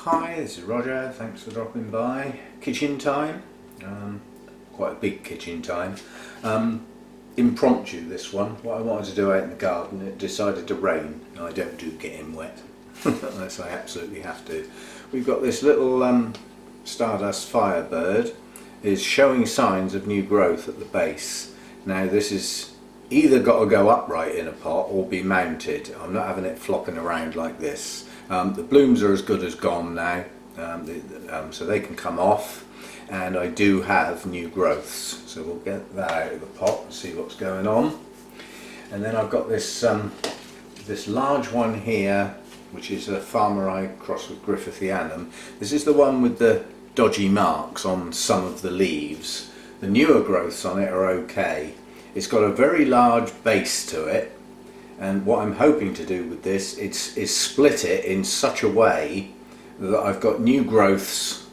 Hi, this is Roger, thanks for dropping by. Kitchen time, quite a big kitchen time. Impromptu this one, what I wanted to do out in the garden, it decided to rain. I don't do getting wet, unless I absolutely have to. We've got this little stardust firebird, is showing signs of new growth at the base. Now this is either got to go upright in a pot or be mounted. I'm not having it flopping around like this. The blooms are as good as gone now, so they can come off, and I do have new growths, so we'll get that out of the pot and see what's going on. And then I've got this this large one here, which is a Farmeri crossed with Griffithianum. This is the one with the dodgy marks on some of the leaves. The newer growths on it are okay. It's got a very large base to it, and what I'm hoping to do with this is split it in such a way that I've got new growths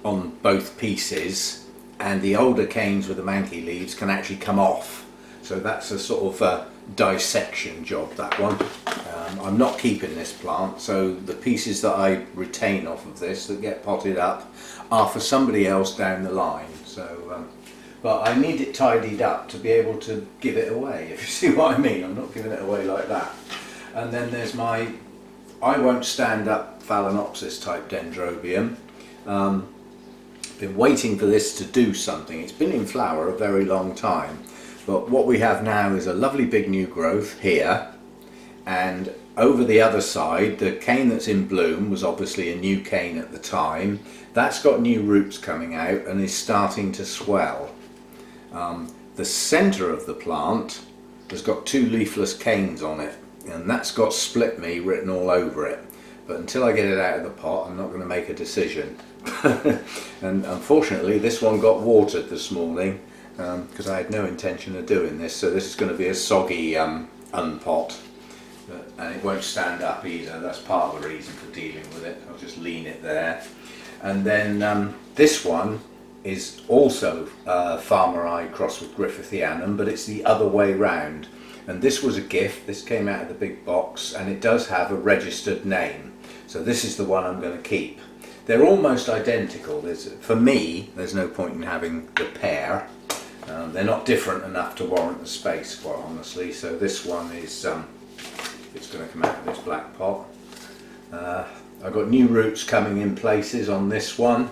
on both pieces, and the older canes with the manky leaves can actually come off. So that's a sort of a dissection job, that one. I'm not keeping this plant, so the pieces that I retain off of this that get potted up are for somebody else down the line. So but I need it tidied up to be able to give it away, if you see what I mean. I'm not giving it away like that. And then there's my I won't stand up Phalaenopsis type Dendrobium. Been waiting for this to do something. It's been in flower a very long time, but what we have now is a lovely big new growth here, and over the other side the cane that's in bloom was obviously a new cane at the time. That's got new roots coming out and is starting to swell. The centre of the plant has got two leafless canes on it, and that's got split me written all over it. But until I get it out of the pot, I'm not going to make a decision. And unfortunately this one got watered this morning, because I had no intention of doing this, so this is going to be a soggy unpot, and it won't stand up either. That's part of the reason for dealing with it. I'll just lean it there. And then this one is also Farmeri crossed with Griffithianum, but it's the other way round. And this was a gift. This came out of the big box, and it does have a registered name. So this is the one I'm going to keep. They're almost identical. For me, there's no point in having the pair. They're not different enough to warrant the space, quite honestly. So this one is it's going to come out of this black pot. I've got new roots coming in places on this one.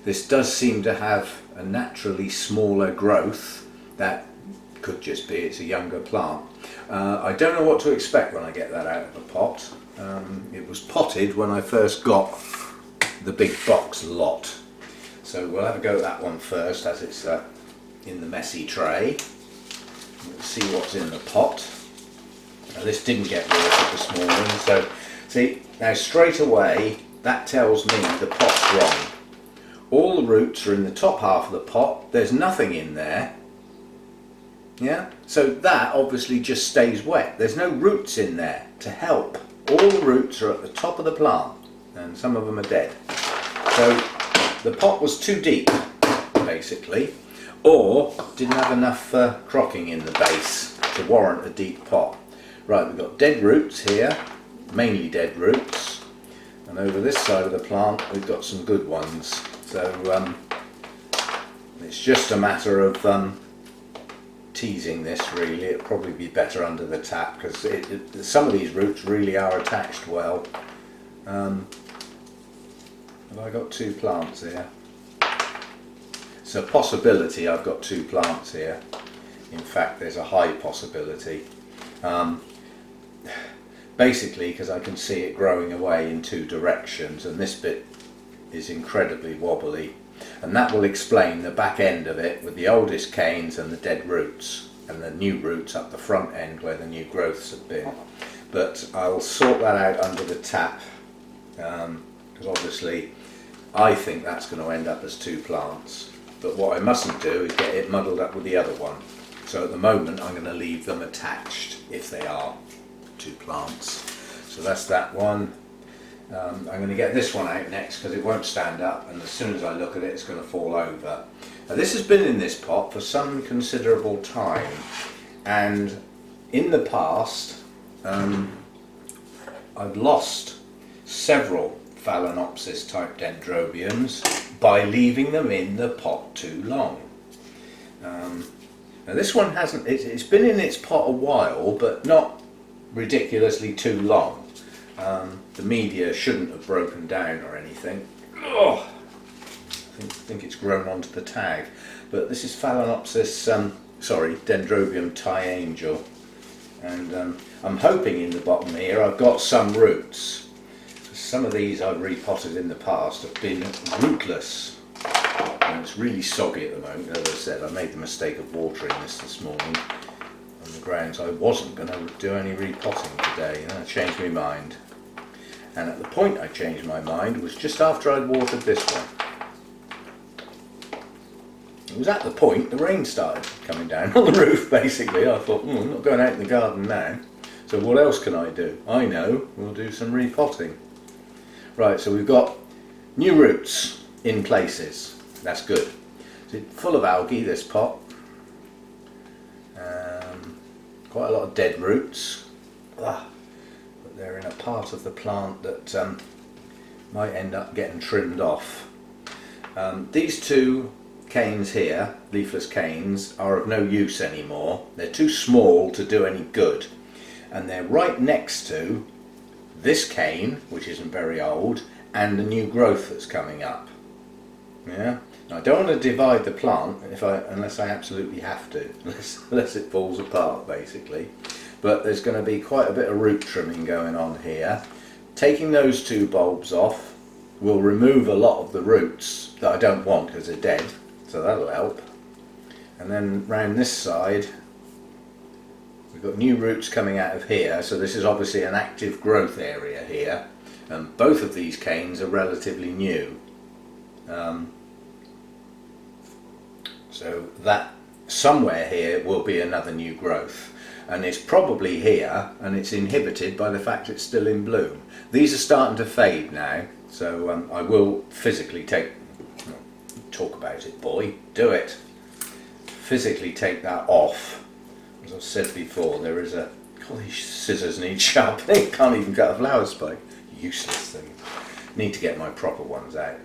This does seem to have a naturally smaller growth. That could just be it's a younger plant. I don't know what to expect when I get that out of the pot. It was potted when I first got the big box lot. So we'll have a go at that one first, as it's in the messy tray. Let's see what's in the pot. Now this didn't get watered this morning, so see, now straight away that tells me the pot's wrong. All the roots are in the top half of the pot. There's nothing in there. Yeah, so that obviously just stays wet. There's no roots in there to help. All the roots are at the top of the plant, and some of them are dead. So the pot was too deep, basically, or didn't have enough crocking in the base to warrant a deep pot. Right, we've got dead roots here, mainly dead roots, and over this side of the plant we've got some good ones. So it's just a matter of teasing this, really. It'll probably be better under the tap, because some of these roots really are attached well. Have I got two plants here? It's a possibility I've got two plants here. In fact, there's a high possibility. Basically because I can see it growing away in two directions, and this bit is incredibly wobbly, and that will explain the back end of it with the oldest canes and the dead roots, and the new roots up the front end where the new growths have been. But I'll sort that out under the tap, because obviously I think that's going to end up as two plants, but what I mustn't do is get it muddled up with the other one. So at the moment I'm going to leave them attached if they are two plants. So that's that one. I'm going to get this one out next because it won't stand up, and as soon as I look at it it's going to fall over. Now this has been in this pot for some considerable time, and in the past I've lost several Phalaenopsis type Dendrobiums by leaving them in the pot too long. Now this one hasn't, it's been in its pot a while, but not ridiculously too long. The media shouldn't have broken down or anything. Oh, I think it's grown onto the tag. But this is Phalaenopsis, Dendrobium Thai Angel. And I'm hoping in the bottom here I've got some roots. Some of these I've repotted in the past have been rootless. And it's really soggy at the moment. As I said, I made the mistake of watering this morning on the grounds I wasn't going to do any repotting today, and I changed my mind. And at the point I changed my mind was just after I'd watered this one. It was at the point the rain started coming down on the roof basically. I thought, I'm not going out in the garden now, so what else can I do? I know, we'll do some repotting. Right, so we've got new roots in places. That's good. It's full of algae, this pot. Quite a lot of dead roots. But they're in a part of the plant that might end up getting trimmed off. These two canes here, leafless canes, are of no use anymore. They're too small to do any good. And they're right next to this cane, which isn't very old, and the new growth that's coming up. Yeah. Now, I don't want to divide the plant unless I absolutely have to, unless it falls apart basically. But there's going to be quite a bit of root trimming going on here. Taking those two bulbs off will remove a lot of the roots that I don't want because they're dead, so that'll help. And then round this side we've got new roots coming out of here, so this is obviously an active growth area here, and both of these canes are relatively new. So that somewhere here will be another new growth, and it's probably here, and it's inhibited by the fact it's still in bloom. These are starting to fade now, so I will physically talk about it, boy, do it. Physically take that off. As I've said before, there is a, God, these scissors need sharpening. Can't even cut a flower spike. Useless thing. Need to get my proper ones out,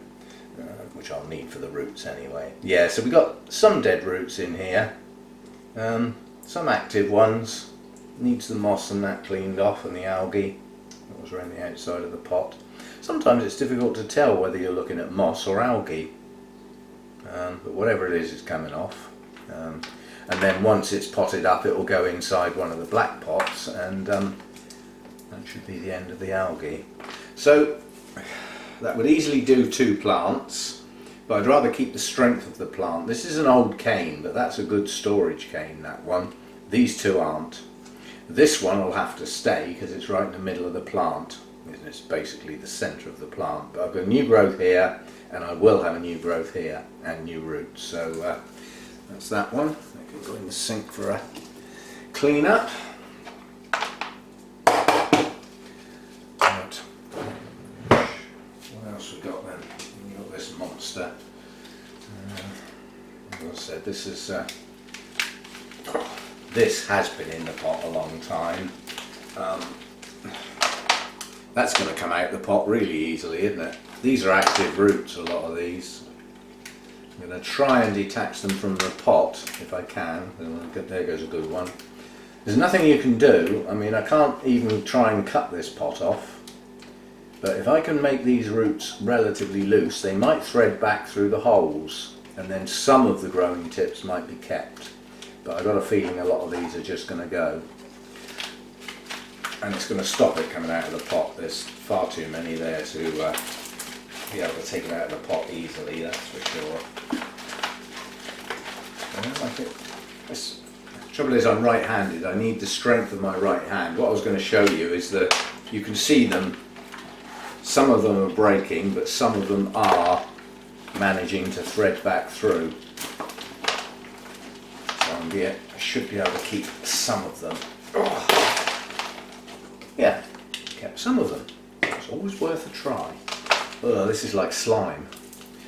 which I'll need for the roots anyway. Yeah, so we've got some dead roots in here, some active ones. Needs the moss and that cleaned off, and the algae that was around the outside of the pot. Sometimes it's difficult to tell whether you're looking at moss or algae, but whatever it is, it's coming off. And then once it's potted up, it will go inside one of the black pots, and that should be the end of the algae. So that would easily do two plants, but I'd rather keep the strength of the plant. This is an old cane, but that's a good storage cane, that one. These two aren't. This one will have to stay because it's right in the middle of the plant. It's basically the centre of the plant. But I've got new growth here, and I will have a new growth here and new roots. So that's that one. I can go in the sink for a clean up. Right. What else we got then? We've got this monster. As I said, this has been in the pot a long time. That's going to come out the pot really easily, isn't it? These are active roots, a lot of these. I'm going to try and detach them from the pot if I can. There goes a good one. There's nothing you can do. I mean, I can't even try and cut this pot off. But if I can make these roots relatively loose, they might thread back through the holes, and then some of the growing tips might be kept. But I've got a feeling a lot of these are just going to go. And it's going to stop it coming out of the pot. There's far too many there to be able to take it out of the pot easily, that's for sure. I don't like it. The trouble is I'm right-handed. I need the strength of my right hand. What I was going to show you is that you can see them. Some of them are breaking, but some of them are managing to thread back through. So I should be able to keep some of them. Oh. Yeah, kept some of them. It's always worth a try. Oh, this is like slime.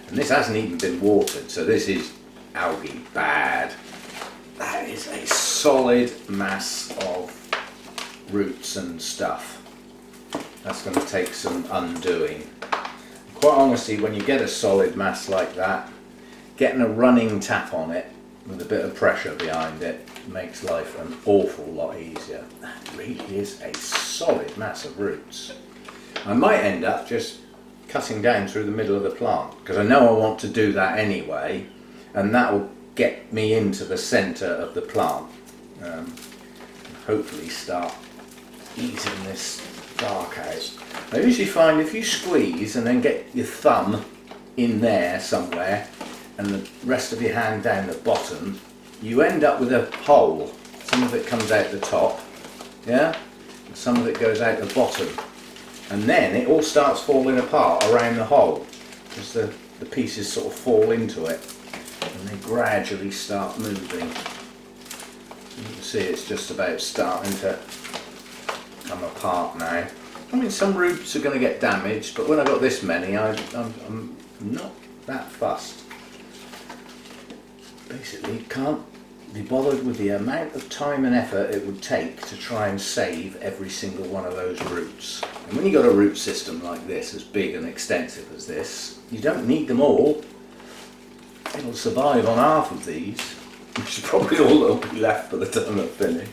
And this hasn't even been watered, so this is algae bad. That is a solid mass of roots and stuff. That's going to take some undoing. quite honestly, when you get a solid mass like that, getting a running tap on it with a bit of pressure behind it makes life an awful lot easier. That really is a solid mass of roots. I might end up just cutting down through the middle of the plant, because I know I want to do that anyway, and that will get me into the centre of the plant. Hopefully start easing this bark out. I usually find if you squeeze and then get your thumb in there somewhere and the rest of your hand down the bottom, you end up with a hole. Some of it comes out the top, yeah, and some of it goes out the bottom, and then it all starts falling apart around the hole because the pieces sort of fall into it and they gradually start moving. You can see it's just about starting to come apart now. I mean, some roots are going to get damaged, but when I got this many, I'm not that fussed. Basically, can't be bothered with the amount of time and effort it would take to try and save every single one of those roots. And when you've got a root system like this, as big and extensive as this, you don't need them all. It'll survive on half of these, which is probably all that'll be left by the time I've finished.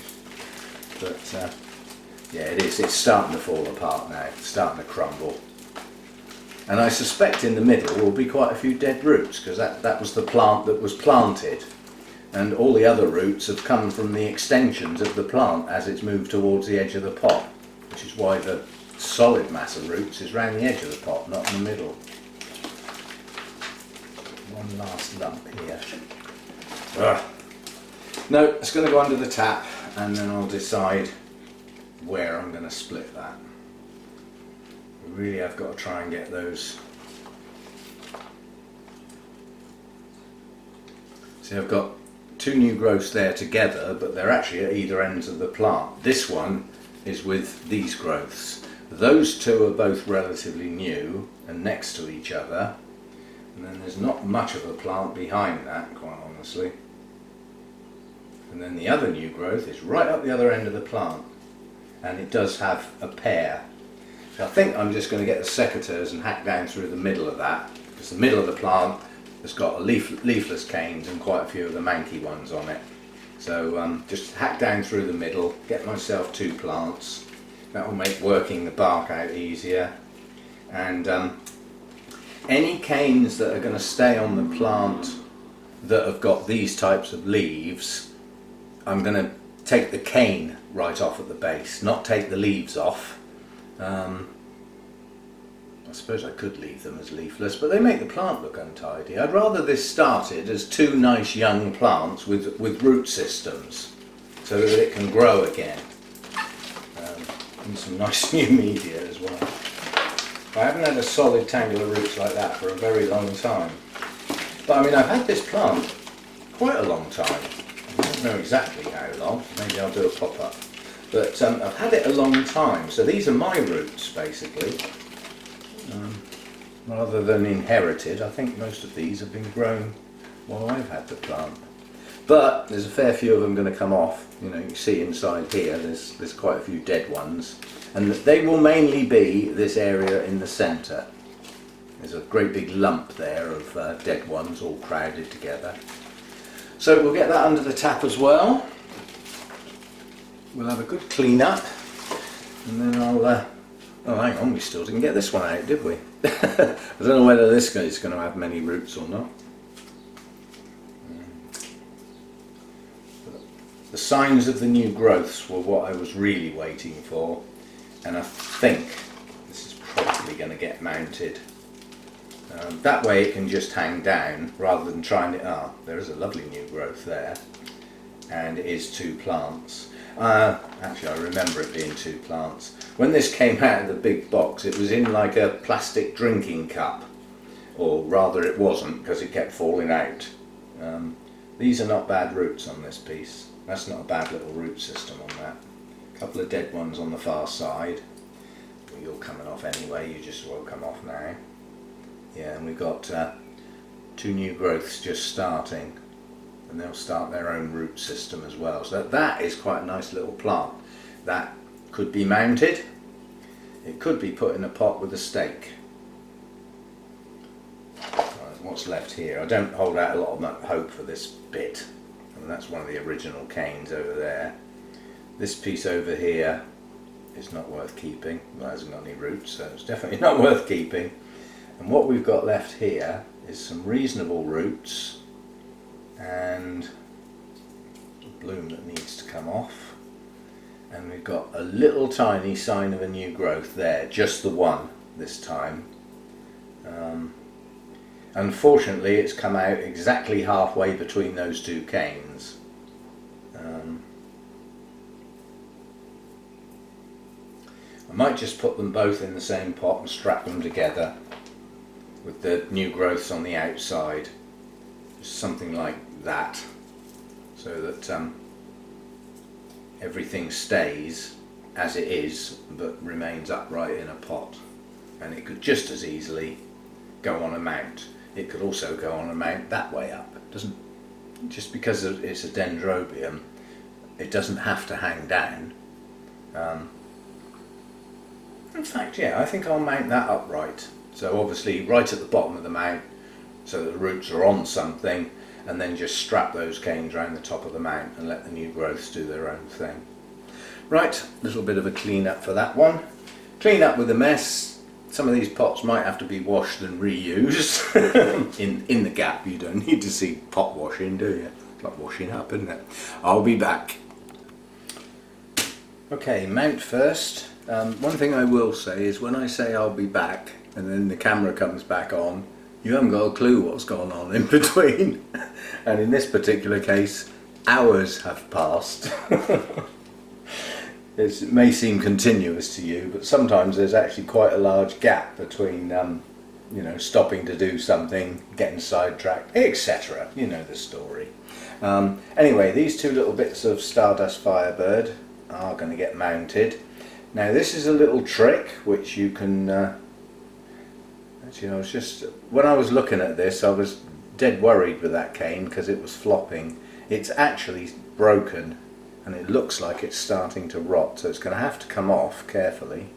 But yeah, it's starting to fall apart now, it's starting to crumble. And I suspect in the middle will be quite a few dead roots, because that was the plant that was planted. And all the other roots have come from the extensions of the plant as it's moved towards the edge of the pot, which is why the solid mass of roots is round the edge of the pot, not in the middle. One last lump here. Ugh. No, it's going to go under the tap, and then I'll decide where I'm going to split that. We really have got to try and get those. See, I've got two new growths there together, but they're actually at either ends of the plant. This one is with these growths. Those two are both relatively new and next to each other, and then there's not much of a plant behind that, quite honestly. And then the other new growth is right up the other end of the plant, and it does have a pair. So I think I'm just going to get the secateurs and hack down through the middle of that, because the middle of the plant has got a leafless canes and quite a few of the manky ones on it. So just hack down through the middle, get myself two plants. That will make working the bark out easier. And any canes that are going to stay on the plant that have got these types of leaves, I'm going to take the cane right off at the base, not take the leaves off. I suppose I could leave them as leafless, but they make the plant look untidy. I'd rather this started as two nice young plants with root systems, so that it can grow again. And some nice new media as well. I haven't had a solid tangle of roots like that for a very long time. But I mean, I've had this plant quite a long time. I don't know exactly how long, maybe I'll do a pop-up. But I've had it a long time, so these are my roots basically. Rather than inherited, I think most of these have been grown while I've had the plant. But there's a fair few of them going to come off. You know, you see inside here there's quite a few dead ones, and they will mainly be this area in the centre. There's a great big lump there of dead ones all crowded together. So we'll get that under the tap as well. We'll have a good clean up, and then I'll oh, hang on, we still didn't get this one out, did we? I don't know whether this guy is going to have many roots or not. The signs of the new growths were what I was really waiting for, and I think this is probably going to get mounted. That way it can just hang down rather than trying to... Ah, there is a lovely new growth there, and it is two plants. Actually, I remember it being two plants. When this came out of the big box, it was in like a plastic drinking cup, or rather it wasn't, because it kept falling out. These are not bad roots on this piece. That's not a bad little root system on that. A couple of dead ones on the far side. Well, you're coming off anyway, you just will come off now. Yeah, and we've got two new growths just starting, and they'll start their own root system as well. So that is quite a nice little plant. That could be mounted. It could be put in a pot with a stake. what's left here. I don't hold out a lot of hope for this bit. And that's one of the original canes over there. This piece over here is not worth keeping. Well, it hasn't got any roots, so it's definitely not worth keeping. And what we've got left here is some reasonable roots and a bloom that needs to come off. And we've got a little tiny sign of a new growth there, just the one this time. Unfortunately, it's come out exactly halfway between those two canes. I might just put them both in the same pot and strap them together with the new growths on the outside, just something like that, so that everything stays as it is but remains upright in a pot. And it could just as easily go on a mount. It could also go on a mount that way up. It doesn't, just because it's a Dendrobium, it doesn't have to hang down. In fact, yeah, I think I'll mount that upright. So obviously right at the bottom of the mount, so that the roots are on something, and then just strap those canes around the top of the mount and let the new growths do their own thing. Right, a little bit of a clean up for that one. Clean up with a mess. Some of these pots might have to be washed and reused. in the gap, you don't need to see pot washing, do you? It's like washing up, isn't it? I'll be back. Okay, mount first. One thing I will say is when I say I'll be back and then the camera comes back on, you haven't got a clue what's gone on in between. And in this particular case, hours have passed. It may seem continuous to you, but sometimes there's actually quite a large gap between you know, stopping to do something, getting sidetracked, etc. You know the story. Anyway, these two little bits of Stardust Firebird are going to get mounted. Now this is a little trick which you can actually, I was just, when I was looking at this, I was dead worried with that cane because it was flopping. It's actually broken and it looks like it's starting to rot, so it's going to have to come off carefully.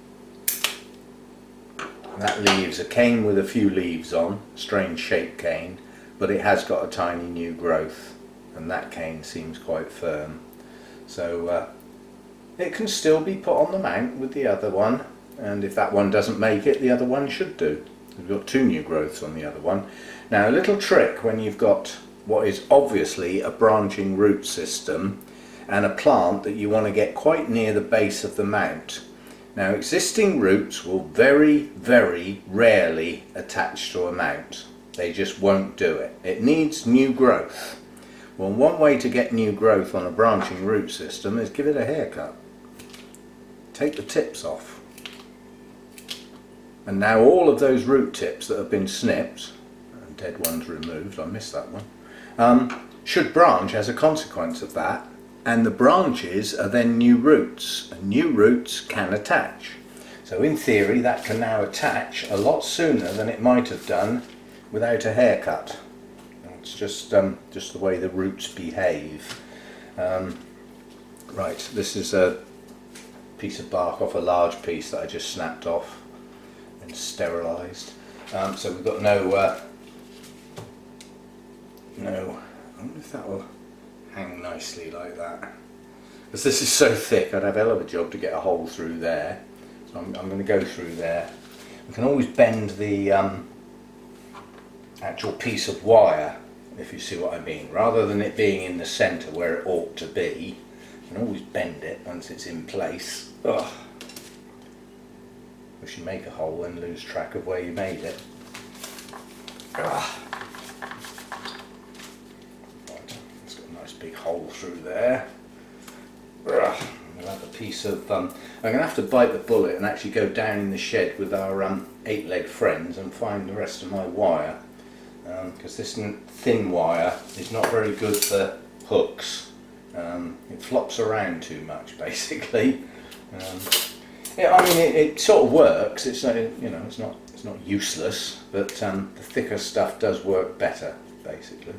That leaves a cane with a few leaves on, strange shaped cane, but it has got a tiny new growth, and that cane seems quite firm. So it can still be put on the mount with the other one, and if that one doesn't make it, the other one should do. We've got two new growths on the other one. Now a little trick when you've got what is obviously a branching root system and a plant that you want to get quite near the base of the mount. Now existing roots will very, very rarely attach to a mount. They just won't do it. It needs new growth. Well, one way to get new growth on a branching root system is give it a haircut. Take the tips off. And now all of those root tips that have been snipped, and dead ones removed, I missed that one, should branch as a consequence of that. And the branches are then new roots, and new roots can attach. So in theory that can now attach a lot sooner than it might have done without a haircut. It's just the way the roots behave. Right, this is a piece of bark off a large piece that I just snapped off and sterilised. So we've got no, I wonder if that will hang nicely like that. Because this is so thick, I'd have a hell of a job to get a hole through there. So I'm going to go through there. We can always bend the actual piece of wire, if you see what I mean. Rather than it being in the centre where it ought to be, you can always bend it once it's in place. Ugh. If you make a hole and lose track of where you made it. Ugh. Big hole through there. We'll have a piece of I'm going to have to bite the bullet and actually go down in the shed with our 8-leg friends and find the rest of my wire, because this thin wire is not very good for hooks. It flops around too much basically. Yeah, I mean it sort of works. It's not, you know, it's not useless, but the thicker stuff does work better basically.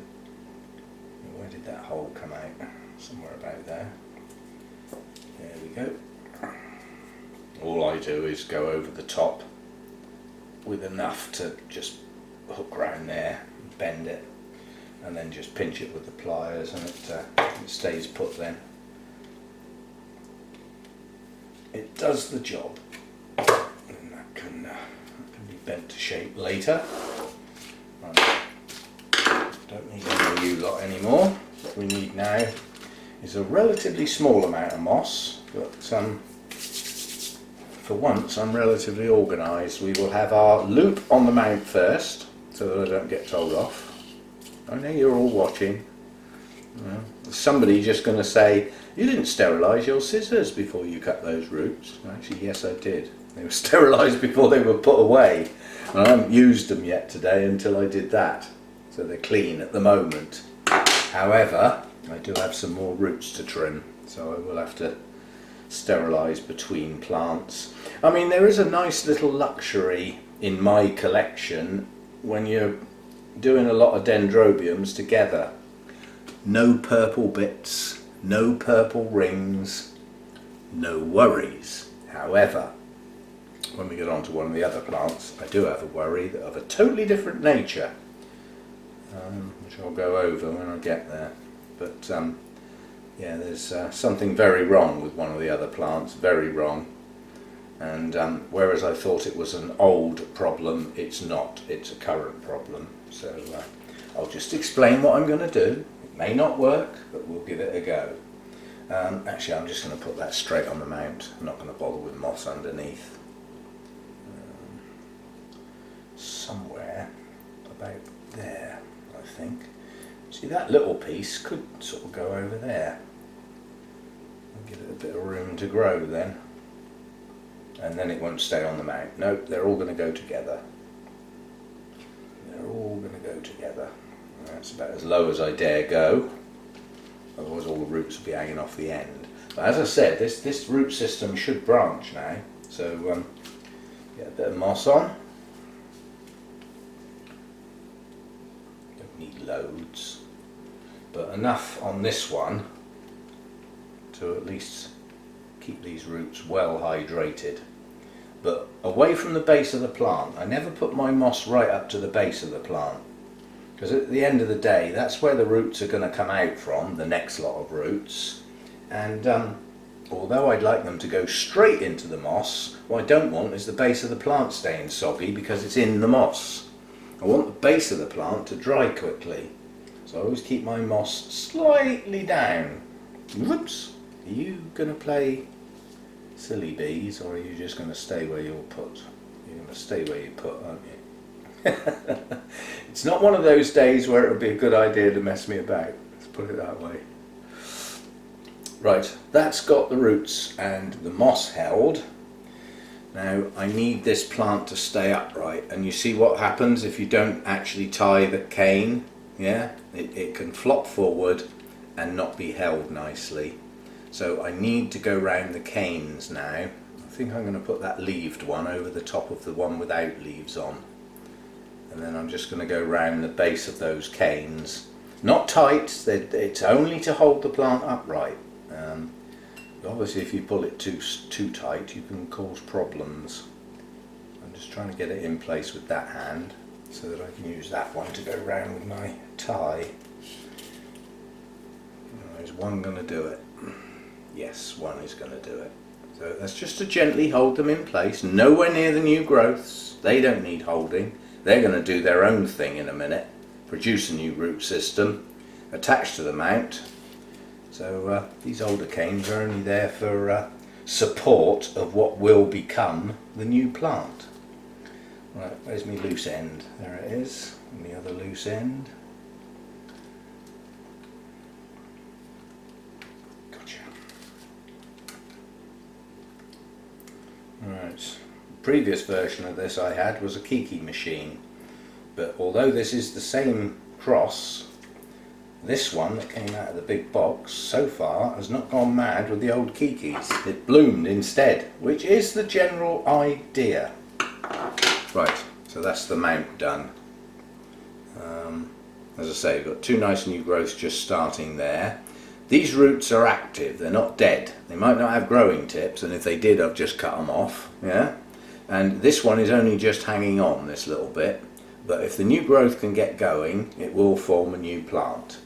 Where did that hole come out? Somewhere about there. There we go. All I do is go over the top with enough to just hook round there, bend it, and then just pinch it with the pliers, and it stays put then. It does the job, and that can be bent to shape later. Right. Don't need any of you lot anymore. What we need now is a relatively small amount of moss, but for once I'm relatively organised. We will have our loop on the mount first, so that I don't get told off. I know you're all watching. Somebody just going to say, you didn't sterilise your scissors before you cut those roots. Actually, yes, I did. They were sterilised before they were put away. And I haven't used them yet today until I did that. So they're clean at the moment. However, I do have some more roots to trim, so I will have to sterilise between plants. I mean, there is a nice little luxury in my collection when you're doing a lot of Dendrobiums together. No purple bits, no purple rings, no worries. However, when we get on to one of the other plants, I do have a worry of a totally different nature, which I'll go over when I get there. But yeah, there's something very wrong with one of the other plants, very wrong. And whereas I thought it was an old problem, it's not, it's a current problem. So I'll just explain what I'm going to do. It may not work, but we'll give it a go. Actually, I'm just going to put that straight on the mount. I'm not going to bother with moss underneath. Somewhere about there, I think. See, that little piece could sort of go over there. I'll give it a bit of room to grow then. And then it won't stay on the mount. Nope, they're all going to go together. They're all going to go together. That's about as low as I dare go. Otherwise all the roots will be hanging off the end. But as I said, this root system should branch now. So get a bit of moss on. Don't need loads. But enough on this one to at least keep these roots well hydrated. But away from the base of the plant. I never put my moss right up to the base of the plant, because at the end of the day that's where the roots are going to come out from, the next lot of roots. And although I'd like them to go straight into the moss, what I don't want is the base of the plant staying soggy because it's in the moss. I want the base of the plant to dry quickly, so I always keep my moss slightly down. Whoops! Are you going to play silly bees, or are you just going to stay where you're put? You're going to stay where you're put, aren't you? It's not one of those days where it would be a good idea to mess me about. Let's put it that way. Right, that's got the roots and the moss held. Now I need this plant to stay upright, and you see what happens if you don't actually tie the cane. Yeah, it can flop forward and not be held nicely. So I need to go round the canes now. I think I'm going to put that leaved one over the top of the one without leaves on. And then I'm just going to go round the base of those canes. Not tight, it's only to hold the plant upright. Obviously if you pull it too tight you can cause problems. I'm just trying to get it in place with that hand so that I can use that one to go round with my tie. Is one going to do it? Yes, one is going to do it. So that's just to gently hold them in place, nowhere near the new growths. They don't need holding. They're going to do their own thing in a minute, produce a new root system attached to the mount. So these older canes are only there for support of what will become the new plant. Right, where's my loose end? There it is, and the other loose end. Right, the previous version of this I had was a Kiki machine, but although this is the same cross, this one that came out of the big box so far has not gone mad with the old Kikis. It bloomed instead, which is the general idea. Right, so that's the mount done. As I say, we've got two nice new growths just starting there. These roots are active, they're not dead. They might not have growing tips, and if they did I've just cut them off. Yeah. And this one is only just hanging on this little bit, but if the new growth can get going, it will form a new plant.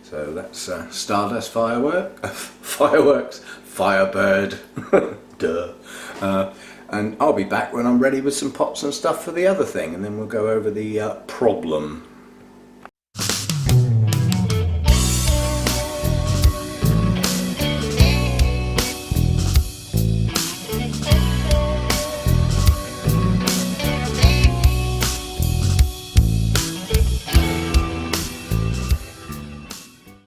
So that's stardust fireworks, firebird, duh. And I'll be back when I'm ready with some pots and stuff for the other thing, and then we'll go over the problem.